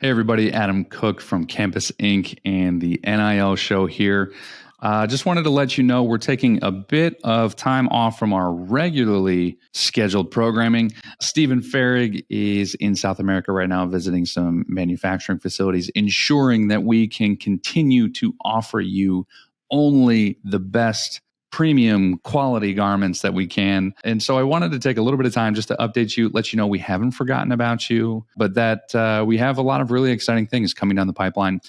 Hey, everybody. Adam Cook from Campus Inc. and the NIL Show here. Just wanted to let you know we're taking a bit of time off from our regularly scheduled programming. Stephen Farrig is in South America right now visiting some manufacturing facilities, ensuring that we can continue to offer you only the best premium quality garments that we can. And so I wanted to take a little bit of time just to update you, let you know we haven't forgotten about you, but that we have a lot of really exciting things coming down the pipeline.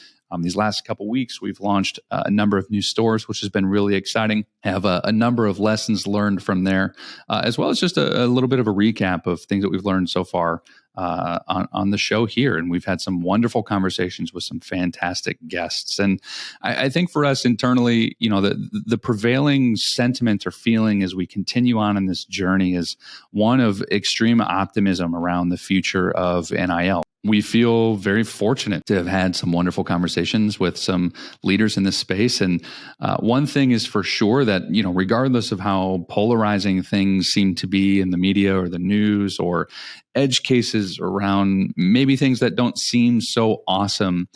These last couple weeks, we've launched a number of new stores, which has been really exciting. Have a number of lessons learned from there, as well as just a little bit of a recap of things that we've learned so far on the show here. And we've had some wonderful conversations with some fantastic guests. And I think for us internally, the prevailing sentiment or feeling as we continue on in this journey is one of extreme optimism around the future of NIL. We feel very fortunate to have had some wonderful conversations with some leaders in this space. And one thing is for sure that, regardless of how polarizing things seem to be in the media or the news or edge cases around maybe things that don't seem so awesome,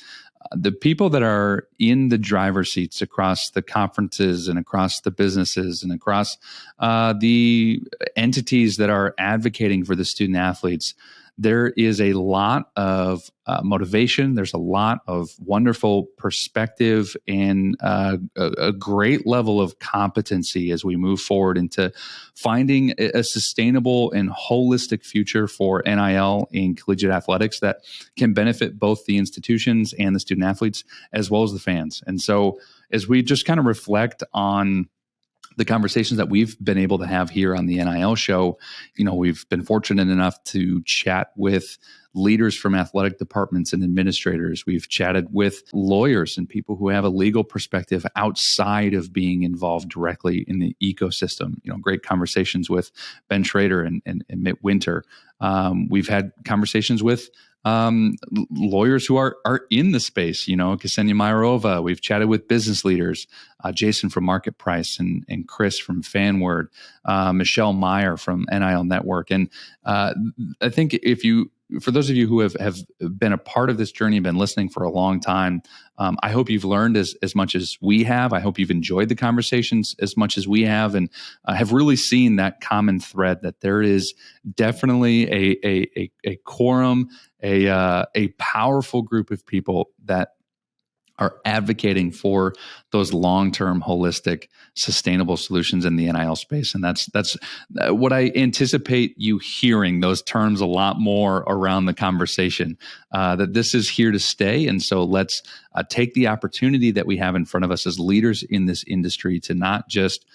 the people that are in the driver's seats across the conferences and across the businesses and across the entities that are advocating for the student athletes, there is a lot of motivation. There's a lot of wonderful perspective and a great level of competency as we move forward into finding a sustainable and holistic future for NIL in collegiate athletics that can benefit both the institutions and the student athletes as well as the fans. And so as we just kind of reflect on the conversations that we've been able to have here on the NIL show, we've been fortunate enough to chat with leaders from athletic departments and administrators. We've chatted with lawyers and people who have a legal perspective outside of being involved directly in the ecosystem. Great conversations with Ben Schrader and Mitt Winter. We've had conversations with lawyers who are in the space, Ksenia Mayrova. We've chatted with business leaders, Jason from Market Price and Chris from FanWord, Michelle Meyer from NIL Network. And I think for those of you who have been a part of this journey, been listening for a long time, I hope you've learned as much as we have. I hope you've enjoyed the conversations as much as we have, and have really seen that common thread that there is definitely a quorum, a powerful group of people that are advocating for those long-term, holistic, sustainable solutions in the NIL space. And that's what I anticipate you hearing, those terms a lot more around the conversation, that this is here to stay. And so let's take the opportunity that we have in front of us as leaders in this industry to not just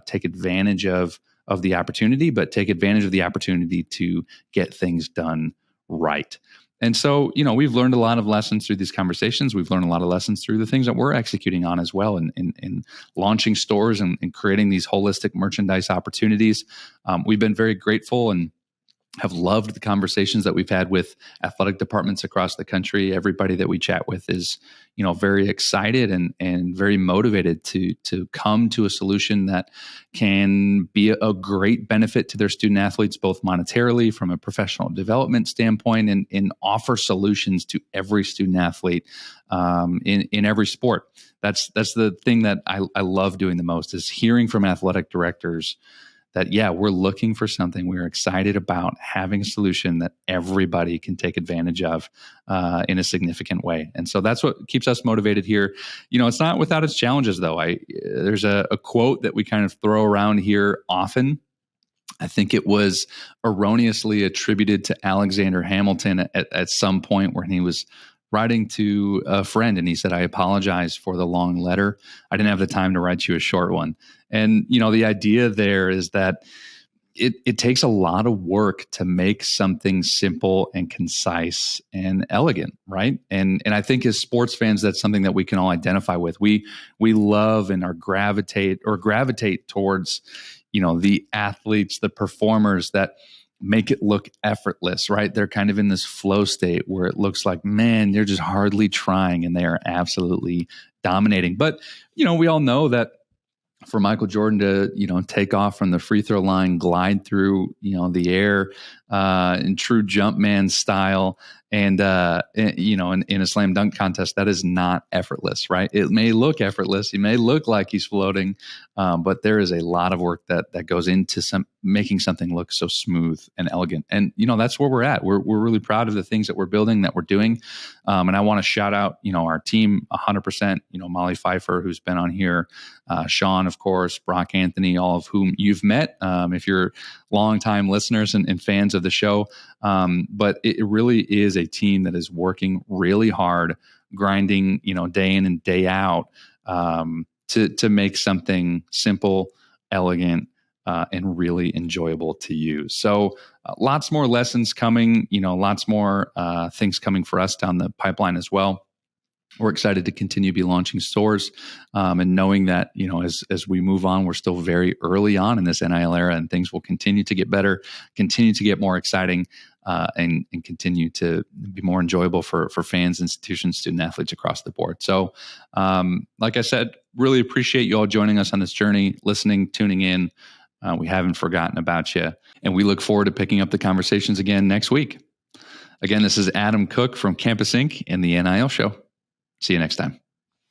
take advantage of the opportunity, but take advantage of the opportunity to get things done right. And so, we've learned a lot of lessons through these conversations. We've learned a lot of lessons through the things that we're executing on as well in launching stores and creating these holistic merchandise opportunities. We've been very grateful and have loved the conversations that we've had with athletic departments across the country. Everybody that we chat with is, very excited and very motivated to come to a solution that can be a great benefit to their student athletes, both monetarily from a professional development standpoint, and offer solutions to every student athlete in every sport. That's the thing that I love doing the most, is hearing from athletic directors that, we're looking for something. We're excited about having a solution that everybody can take advantage of in a significant way. And so that's what keeps us motivated here. It's not without its challenges, though. There's a quote that we kind of throw around here often. I think it was erroneously attributed to Alexander Hamilton at some point when he was writing to a friend, and he said, "I apologize for the long letter. I didn't have the time to write you a short one." And, the idea there is that it takes a lot of work to make something simple and concise and elegant, right? And I think as sports fans, that's something that we can all identify with. We love and gravitate towards, the athletes, the performers that make it look effortless, right? They're kind of in this flow state where it looks like, man, they're just hardly trying and they are absolutely dominating. But, we all know that for Michael Jordan to, take off from the free throw line, glide through, the air in true Jumpman style, And, in a slam dunk contest, that is not effortless, right? It may look effortless. He may look like he's floating, but there is a lot of work that goes into making something look so smooth and elegant. And, that's where we're at. We're really proud of the things that we're building, that we're doing. And I want to shout out, our team 100%, Molly Pfeiffer, who's been on here, Sean, of course, Brock Anthony, all of whom you've met if you're longtime listeners and fans of the show. But it really is a team that is working really hard, grinding, day in and day out to make something simple, elegant, and really enjoyable to use. So lots more lessons coming, lots more things coming for us down the pipeline as well. We're excited to continue to be launching stores and knowing that, as we move on, we're still very early on in this NIL era, and things will continue to get better, continue to get more exciting, and continue to be more enjoyable for fans, institutions, student athletes across the board. So, like I said, really appreciate you all joining us on this journey, listening, tuning in. We haven't forgotten about you, and we look forward to picking up the conversations again next week. Again, this is Adam Cook from Campus Inc. and the NIL Show. See you next time.